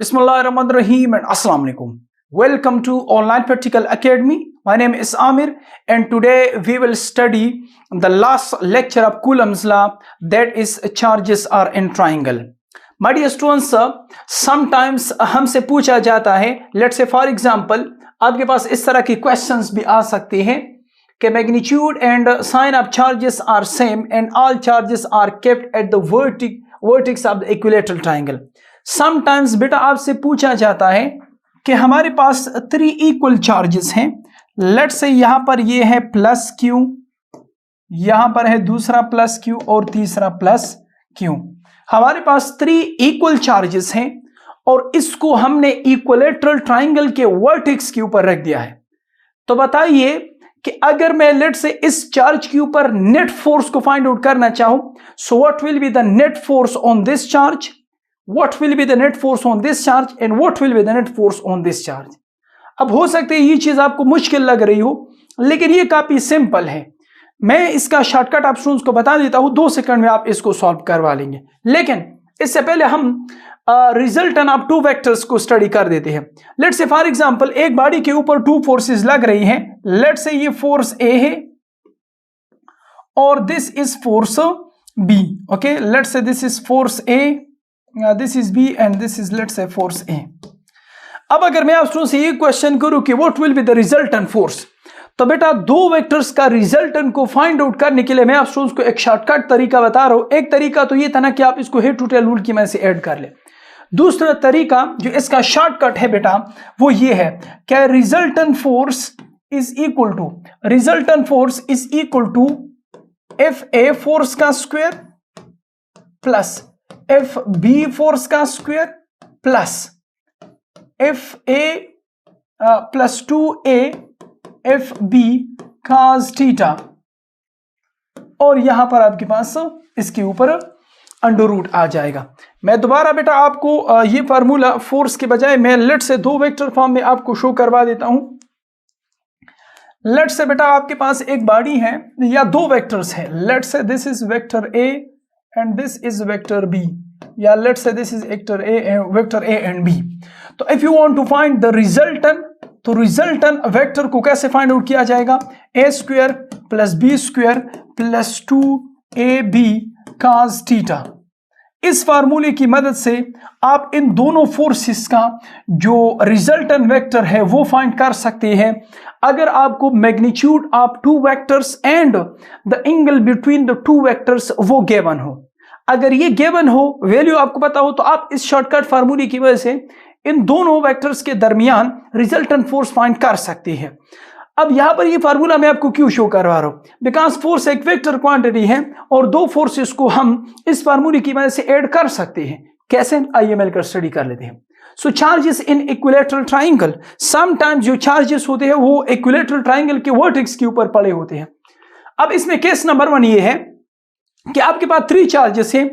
Bismillahirrahmanirrahim and Assalamu alaikum. Welcome to Online Practical Academy. My name is Amir and today we will study the last lecture of Coulomb's law, that is charges are in triangle. My dear students, sometimes हमसे पूछा जाता है, let's say for example आपके पास इस तरह की questions भी आ सकते हैं कि magnitude and sign of charges are same and all charges are kept at the vertex of the equilateral triangle. Sometimes बेटा आपसे पूछा जाता है कि हमारे पास 3 इक्वल चार्जेस हैं. लेट्स से यहां पर ये है प्लस क्यू, यहां पर है दूसरा प्लस क्यू और तीसरा प्लस क्यू. हमारे पास 3 इक्वल चार्जेस हैं और इसको हमने इक्विलेटरल ट्राइंगल के वर्टेक्स के ऊपर रख दिया है. तो बताइए कि अगर मैं लेट से इस चार्ज के ऊपर नेट फोर्स को फाइंड आउट करना चाहूं, so what will be the net force on this charge, what will be the net force on this charge and what will be the net force on this charge. अब हो सकते हैं ये चीज आपको मुश्किल लग रही हो, लेकिन ये काफी सिंपल है. मैं इसका शॉर्टकट आप स्टूडेंट्स को बता देता हूं, 2 सेकंड में आप इसको सॉल्व करवा लेंगे. लेकिन इससे पहले हम रिजल्टेंट ऑफ 2 वेक्टर्स को स्टडी कर देते हैं. लेट्स से फॉर एग्जांपल एक बॉडी के ऊपर 2 फोर्सेस लग रही हैं. लेट्स से ये फोर्स ए है और this is force B. Okay, let's say this is force A, this is B and this is let's say force A. अब अगर मैं आप स्टूडेंट से ये क्वेश्चन करूं कि what will be the resultant force, तो बेटा 2 वेक्टर्स का रिजल्टेंट को फाइंड आउट करने के लिए मैं आप स्टूडेंट्स को एक शॉर्टकट तरीका बता रहा हूं. एक तरीका तो ये था ना कि आप इसको हेड टू टेल रूल की मदद से ऐड कर ले. दूसरा तरीका जो इसका शॉर्टकट है बेटा वो ये है कि resultant force is equal to F A force का square plus F B force का square plus F A plus 2a F B cos theta, और यहां पर आपके पास इसके ऊपर अंडर रूट आ जाएगा. मैं दोबारा बेटा आपको ये फार्मूला फोर्स के बजाय मैं लेट से 2 वेक्टर फॉर्म में आपको शो करवा देता हूं. लेट से बेटा आपके पास एक बॉडी है या 2 वेक्टर्स हैं. लेट से this is vector A and this is vector B, या let's say this is vector A and B. तो if you want to find the resultant, तो resultant वेक्टर को कैसे फाइंड आउट किया जाएगा? a square plus b square plus 2ab cos theta. इस फार्मूले की मदद से आप इन दोनों फोर्सेस का जो रिजल्टेंट वेक्टर है वो फाइंड कर सकते हैं. अगर आपको magnitude of 2 vectors and the angle between the 2 vectors वो गिवन हो, अगर ये गिवन हो, वैल्यू आपको पता हो, तो आप इस शॉर्टकट फार्मूले की वजह से इन दोनों वेक्टर्स के दरमियान रिजल्टेंट फोर्स फाइंड कर सकते हैं. अब यहां पर ये फार्मूला मैं आपको क्यों शो करवा रहा हूं? बिकॉज फोर्स एक वेक्टर क्वांटिटी है और 2 फोर्सेस को हम इस फार्मूले की मदद से ऐड कर सकते हैं. कैसे? आइए मिलकर स्टडी कर लेते हैं. So charges in equilateral triangle, sometimes जो चार्जेस होते हैं वो इक्विलेटरल ट्राइंगल के वर्टेक्स के ऊपर पड़े होते हैं. अब इसमें केस नंबर 1 ये है कि आपके पास 3 चार्जेस हैं,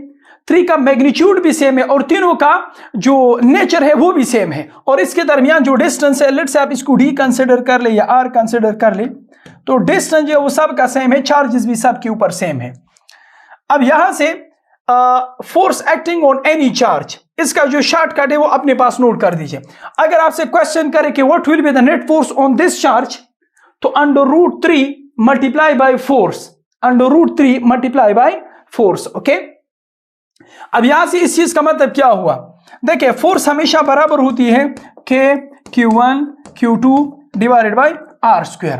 3 का मैग्नीट्यूड भी सेम है और तीनों का जो नेचर है वो भी सेम है, और इसके दरमियान जो डिस्टेंस है, लेट्स से आप इसको डी कंसिडर कर ले या आर कंसिडर कर ले, तो डिस्टेंस जो है वो सब का सेम है, चार्जेस भी सब के ऊपर सेम है. अब यहां से force acting on any charge, इसका जो शॉर्टकट है वो अपने पास नोट कर दीजिए. अगर आपसे क्वेश्चन करे कि what will be the net force on this charge, तो √3 multiply by force, √3 multiply by force. Okay, अब यहां से इस चीज का मतलब क्या हुआ? देखिए फोर्स हमेशा बराबर होती है k q1 q2 divided by r square.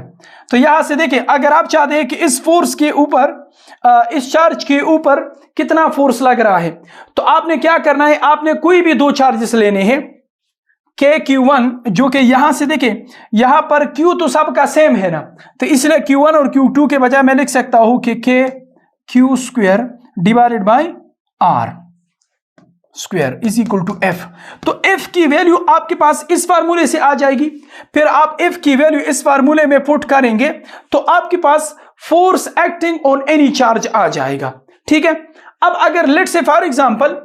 तो यहां से देखिए अगर आप चाहते हैं कि इस फोर्स के ऊपर, इस चार्ज के ऊपर कितना फोर्स लग रहा है, तो आपने क्या करना है, आपने कोई भी 2 चार्जेस लेने हैं, k q1 जो कि यहां से देखिए यहां पर q तो सबका सेम है ना, तो इसलिए q1 और q2 के बजाय मैं लिख सकता हूं कि k q square divided by r square is equal to f. तो f की वैल्यू आपके पास इस फार्मूले से आ जाएगी. फिर आप f की वैल्यू इस फार्मूले में पुट करेंगे तो आपके पास force acting on any charge आ जाएगा. ठीक है. अब अगर लेट्स से फॉर एग्जांपल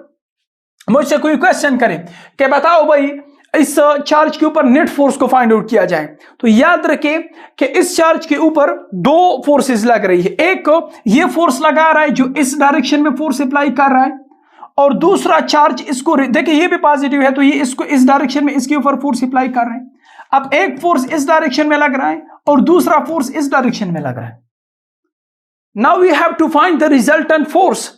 मुझसे कोई क्वेश्चन करे कि बताओ भाई इस चार्ज के ऊपर नेट फोर्स को फाइंड आउट किया जाए, तो याद रखें कि इस चार्ज के ऊपर 2 फोर्सेस लग रही है. एक ये फोर्स लगा रहा है जो इस डायरेक्शन में फोर्स अप्लाई कर रहा है, और दूसरा चार्ज इसको, देखिए ये भी पॉजिटिव है तो ये इसको इस डायरेक्शन में इसके ऊपर फोर्स अप्लाई कर रहे हैं। अब एक फोर्स इस डायरेक्शन में लग रहा है और दूसरा फोर्स इस डायरेक्शन में लग रहा है। Now we have to find the resultant force.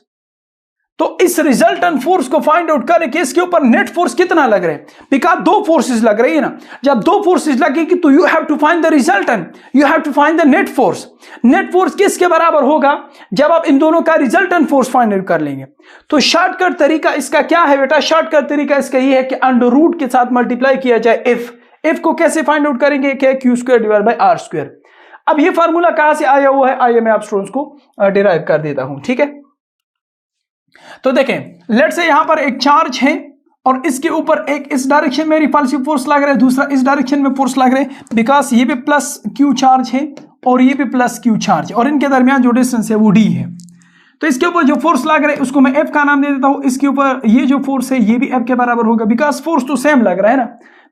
तो इस रिजल्टेंट फोर्स को फाइंड आउट करें कि इसके ऊपर नेट फोर्स कितना लग रहा है, बिकॉज दो फोर्सेस लग रही है ना। जब दो फोर्सेस लगेगी तो you have to find the resultant, you have to find the net force. Net force किसके बराबर होगा, जब आप इन दोनों का रिजल्टेंट फोर्स फाइंड आउट कर लेंगे। तो शॉर्टकट तरीका इसका क्या है बेटा, शॉर्टकट तरीका इसका ये है कि अंडर रूट के साथ मल्टीप्लाई किया जाए एफ को कैसे फाइंड आउट करेंगे, क्या q square divide by r square. अब ये फार्मूला कहां से आया हुआ है, आइए मैं आप स्टूडेंट्स को डिराइव कर देता हूं, ठीक है। तो देखें लेट्स से यहां पर एक चार्ज है और इसके ऊपर एक इस डायरेक्शन में रिपल्सिव फोर्स लग रहा है, दूसरा इस डायरेक्शन में फोर्स लग रहा है, बिकॉज ये भी प्लस क्यू चार्ज है और ये भी प्लस क्यू चार्ज, और इनके दरमियान जो डिस्टेंस है वो डी है। तो इसके ऊपर जो फोर्स लग रहा है उसको मैं एफ का नाम दे देता हूं। इसके ऊपर ये जो फोर्स है ये भी एफ के बराबर होगा, बिकॉज फोर्स तो सेम लग रहा है ना,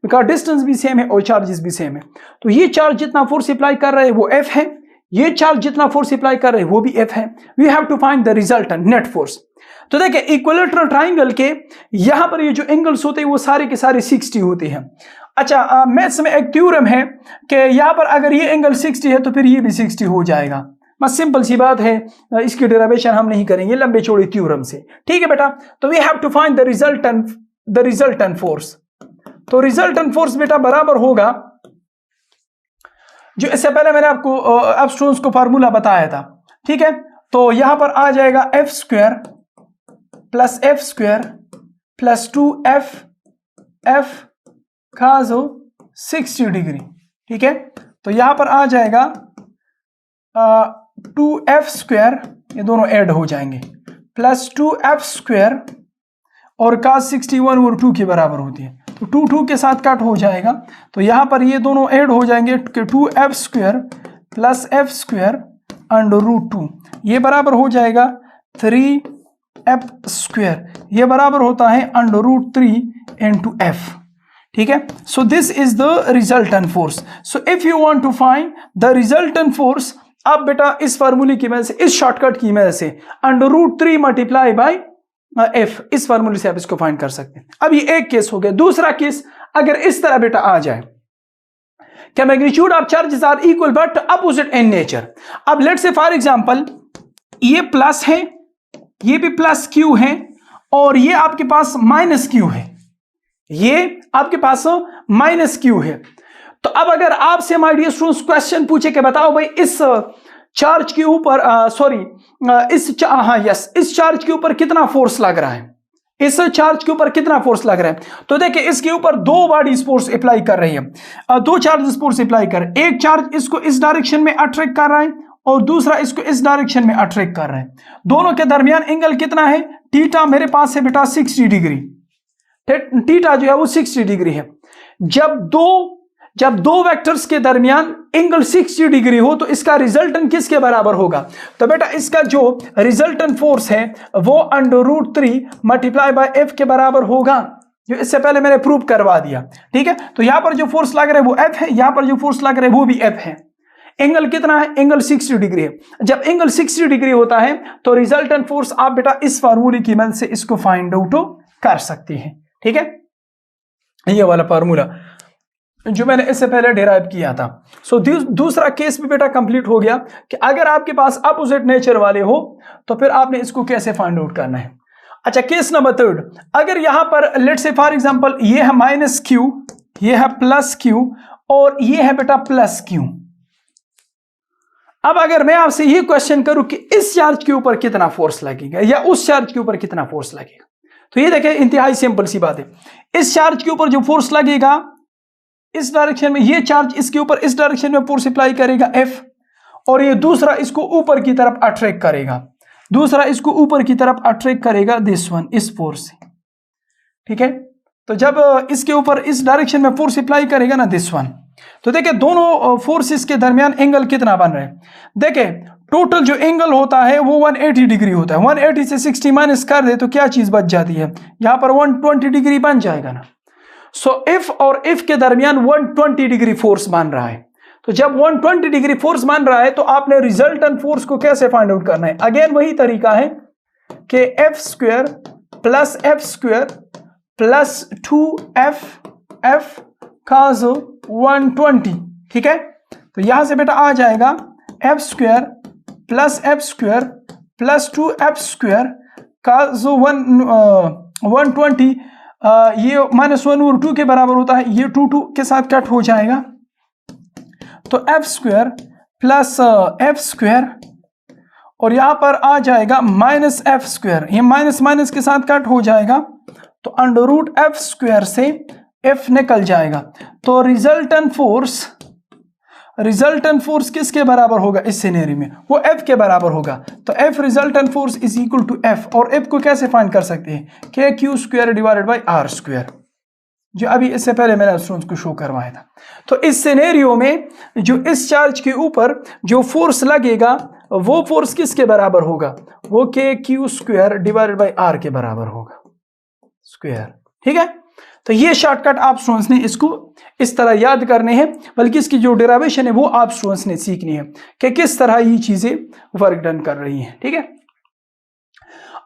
बिकॉज डिस्टेंस भी सेम है और चार्जेस भी सेम है। तो ये चार्ज जितना फोर्स अप्लाई कर रहे हैं वो एफ है, ये चार्ज जितना फोर्स अप्लाई कर रहे हैं वो भी एफ है। We have to find the resultant net force. तो देखिए इक्विलैटरल ट्राइंगल के यहां पर ये जो एंगल्स होते हैं वो सारे के सारे 60 होते हैं। अच्छा मैथ्स में एक थ्योरम है कि यहां पर अगर ये एंगल 60 है तो फिर ये भी 60 हो जाएगा। बस सिंपल सी बात है, इसकी डेरिवेशन हम नहीं करेंगे लंबे चौड़े थ्योरम से, ठीक है बेटा। तो we have to find the resultant force. तो रिजल्टेंट फोर्स बेटा बराबर होगा, जो इससे पहले मैंने आपको अब स्टूडेंट्स को फार्मूला बताया था, ठीक है। तो यहां पर आ जाएगा F square plus 2f खाजो 60 degree, ठीक है। तो यहां पर आ जाएगा 2f स्क्वायर, ये दोनों ऐड हो जाएंगे, प्लस 2f स्क्वायर और cos 61 और 2 के बराबर होती है, तो 2 के साथ कट हो जाएगा। तो यहां पर ये दोनों ऐड हो जाएंगे कि 2f square plus f square under root 2, ये बराबर हो जाएगा 3f स्क्वायर, ये बराबर होता है अंडर रूट 3 इंटू f, ठीक है। So this is the resultant force. So if you want to find the resultant force, अब बेटा इस फार्मूले की मदद से, इस शॉर्टकट की मदद से under root 3 multiply by F, इस फार्मूले से आप इसको फाइंड कर सकते हैं। अब ये एक केस हो गया। दूसरा केस अगर इस तरह बेटा आ जाए कि magnitude of charges are equal but opposite in nature. अब लेट से फॉर एग्जांपल ये प्लस है, ये भी प्लस क्यू है और ये आपके पास माइनस क्यू है, ये आपके पास माइनस क्यू है। तो अब अगर आपसे माय डियर स्टूडेंट्स क्वेश्चन पूछे कि बताओ भाई इस चार्ज के ऊपर इस चार्ज के ऊपर कितना फोर्स लग रहा है, इस चार्ज के ऊपर कितना फोर्स लग रहा है। तो देखिए इसके ऊपर दो बॉडीज फोर्स अप्लाई कर रही है, दो चार्जेस फोर्स अप्लाई कर, एक चार्ज इसको इस डायरेक्शन में अट्रैक्ट कर रहा है और दूसरा इसको इस डायरेक्शन में अट्रैक्ट कर रहा है। दोनों के दरमियान एंगल कितना है, थीटा मेरे पास है बेटा 60 डिग्री, थीटा जो है वो 60 डिग्री है। जब दो वेक्टर्स के दरमियान एंगल 60 डिग्री हो तो इसका रिजल्टेंट किसके बराबर होगा, तो बेटा इसका जो रिजल्टेंट फोर्स है वो under root 3 multiply by F के बराबर होगा, जो इससे पहले मैंने प्रूव करवा दिया, ठीक है। तो यहां पर जो फोर्स लग रहा है वो एफ है, यहां पर जो फोर्स लग रहा है वो भी एफ है। एंगल कितना है, एंगल 60 डिग्री है। जब एंगल 60 डिग्री होता है तो रिजल्टेंट फोर्स आप बेटा इस फार्मूले की मदद से इसको फाइंड आउट कर सकते हैं, ठीक है। ये वाला फार्मूला जो मैंने इससे पहले डिराइव किया था। सो दूसरा केस भी बेटा कंप्लीट हो गया कि अगर आपके पास अपोजिट नेचर वाले हो तो फिर आपने इसको कैसे फाइंड आउट करना है। अच्छा केस नंबर 3, अगर यहां पर लेट से फॉर एग्जांपल ये है माइनस क्यू, ये है प्लस क्यू और ये है बेटा प्लस क्यू। अब अगर मैं आपसे ये क्वेश्चन करूं कि इस चार्ज के ऊपर कितना फोर्स लगेगा या उस चार्ज के ऊपर कितना फोर्स लगेगा, तो ये देखिए इंतहाई सिंपल सी बात है। इस चार्ज के ऊपर जो फोर्स लगेगा इस डायरेक्शन में, ये चार्ज इसके ऊपर इस डायरेक्शन में फोर्स अप्लाई करेगा F, और ये दूसरा इसको ऊपर की तरफ अट्रैक्ट करेगा, दूसरा इसको ऊपर की तरफ अट्रैक्ट करेगा दिस वन, इस फोर्स से, ठीक है। तो जब इसके ऊपर इस डायरेक्शन में फोर्स अप्लाई करेगा ना दिस वन, तो देखिए दोनों फोर्सेस के दरमियान एंगल कितना बन रहा है। देखिए टोटल जो एंगल होता है वो 180 डिग्री होता है। 180 से 60 माइनस कर दे तो क्या चीज बच जाती है, यहां पर 120 डिग्री बन जाएगा ना। सो F और F के दरमियान 120 डिग्री फोर्स मान रहा है। तो जब 120 डिग्री फोर्स मान रहा है तो आपने रिजल्टेंट फोर्स को कैसे फाइंड आउट करना है। अगेन वही तरीका है कि F square plus F square plus 2f cos 120, ठीक है। तो यहां से बेटा आ जाएगा F square plus 2f square cos 120, ये -1/2 के बराबर होता है, ये 2 के साथ कट हो जाएगा, तो F square plus F square और यहां पर आ जाएगा माइनस एफ स्क्वायर, ये माइनस के साथ कट हो जाएगा, तो अंडर रूट एफ स्क्वायर से एफ निकल जाएगा। तो रिजल्टेंट फोर्स किसके बराबर होगा इस सिनेरियो में, वो एफ के बराबर होगा। तो F resultant force is equal to F, और एफ को कैसे फाइंड कर सकते हैं, k q square divided by r square, जो अभी इससे पहले मैंने स्टूडेंट्स को शो करवाया था। तो इस सिनेरियो में जो इस चार्ज के ऊपर जो फोर्स लगेगा वो फोर्स किसके बराबर होगा, वो k q square divided by r के बराबर होगा स्क्वायर, ठीक है। तो ये शॉर्टकट आप स्टूडेंट्स ने इसको इस तरह याद करने हैं, बल्कि इसकी जो डेरिवेशन है वो आप स्टूडेंट्स ने सीखनी है कि किस तरह ये चीजें वर्क डन कर रही हैं, ठीक है।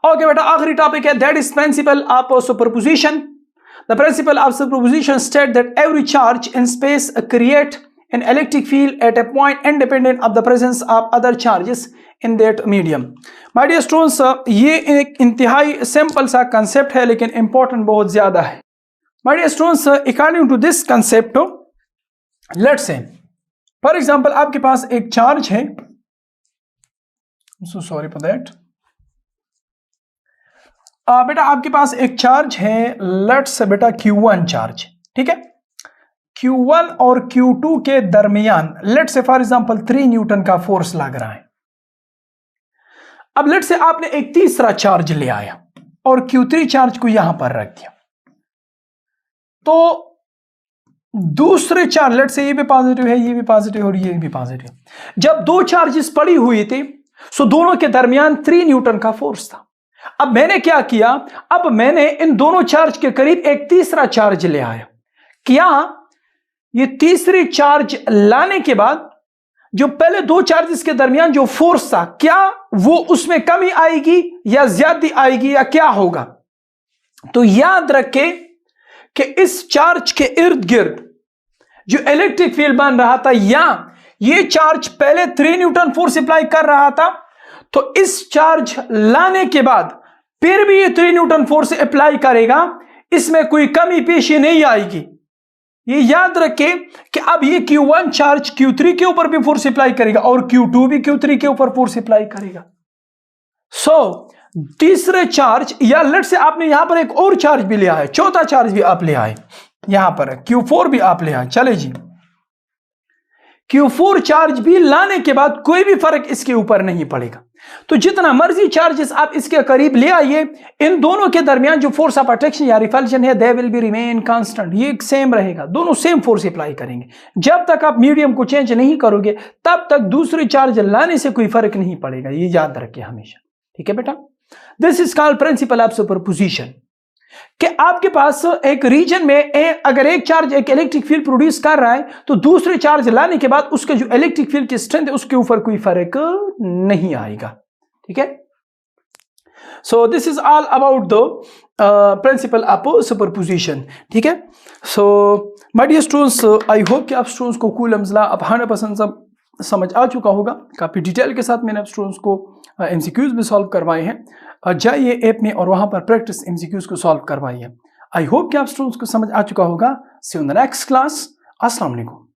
ओके बेटा, आखिरी टॉपिक है that is principal of superposition. The principle of superposition state that every charge in space create an electric field at a point independent of the presence of other charges in that medium. My dear students, ये एक इंतहाई simple सा concept है लेकिन important बहुत ज्यादा है। My dear students, according to this concept, let's say for example आपके पास एक चार्ज है, so sorry for that, बेटा आपके पास एक चार्ज है, लेट्स से बेटा Q1 चार्ज, ठीक है। Q1 और Q2 के दरमियान late say for example 3 Newton का फोर्स लग रहा है। अब लेट से आपने एक तीसरा चार्ज ले आया और Q3 चार्ज को यहां पर रख दिया, तो दूसरे चार्ज लेट से ये भी पॉजिटिव है, ये भी पॉजिटिव और ये भी पॉजिटिव, जब दो चार्जेस पड़ी हुई थे सो दोनों के दरमियान 3 न्यूटन का फोर्स था। अब मैंने क्या किया, अब मैंने इन दोनों चार्ज के करीब एक तीसरा चार्ज ले आया। क्या ये तीसरी चार्ज लाने के बाद जो पहले दो चार्जेस के दरमियान जो फोर्स था, क्या वो उसमें कमी आएगी या ज्यादा आएगी या क्या होगा? तो याद रखें कि इस चार्ज के इर्द गिर्द जो इलेक्ट्रिक फील्ड बन रहा था, या ये चार्ज पहले 3 न्यूटन फोर्स अप्लाई कर रहा था, तो इस चार्ज लाने के बाद फिर भी ये 3 न्यूटन फोर्स अप्लाई करेगा, इसमें कोई कमी पेशी नहीं आएगी। ये याद रखें कि अब ये Q1 चार्ज Q3 के ऊपर भी फोर्स अप्लाई करेगा और Q2 भी Q3 के ऊपर फोर्स अप्लाई करेगा। तीसरे चार्ज, या लेट से आपने यहां पर एक और चार्ज भी लिया है, चौथा चार्ज भी आप ले आए, यहां पर Q4 भी आप ले आए, चले जी। Q4 चार्ज भी लाने के बाद कोई भी फर्क इसके ऊपर नहीं पड़ेगा। तो जितना मर्जी चार्जेस आप इसके करीब ले आइए, इन दोनों के दरमियान जो फोर्स ऑफ अट्रैक्शन या रिपल्शन है they will be remain constant, ये सेम रहेगा, दोनों सेम फोर्स अप्लाई करेंगे। जब तक आप मीडियम को चेंज नहीं करोगे तब तक दूसरे चार्ज लाने से कोई फर्क नहीं पड़ेगा, ये याद रखिए हमेशा, ठीक है बेटा। This is called principal of superposition, कि आपके पास एक रीजन में अगर एक चार्ज एक इलेक्ट्रिक फील्ड प्रोड्यूस कर रहा है तो दूसरे चार्ज लाने के बाद उसके जो इलेक्ट्रिक फील्ड की स्ट्रेंथ है उसके ऊपर कोई फर्क नहीं आएगा, ठीक है। So this is all about the principle of superposition, ठीक है। So my dear students, I hope कि आप स्टूडेंट्स को कूलम्स लॉ अब 100% सब समझ आ चुका होगा। काफ़ी डिटेल के साथ मैंने स्टूडेंट्स को एमसीक्यूज भी सॉल्व करवाए हैं, जाइए ऐप में और वहाँ पर प्रैक्टिस एमसीक्यूज को सॉल्व करवाइए। आई होप कि आप स्टूडेंट्स को समझ आ चुका होगा। See you in the next class. अस्सलाम वालेकुम।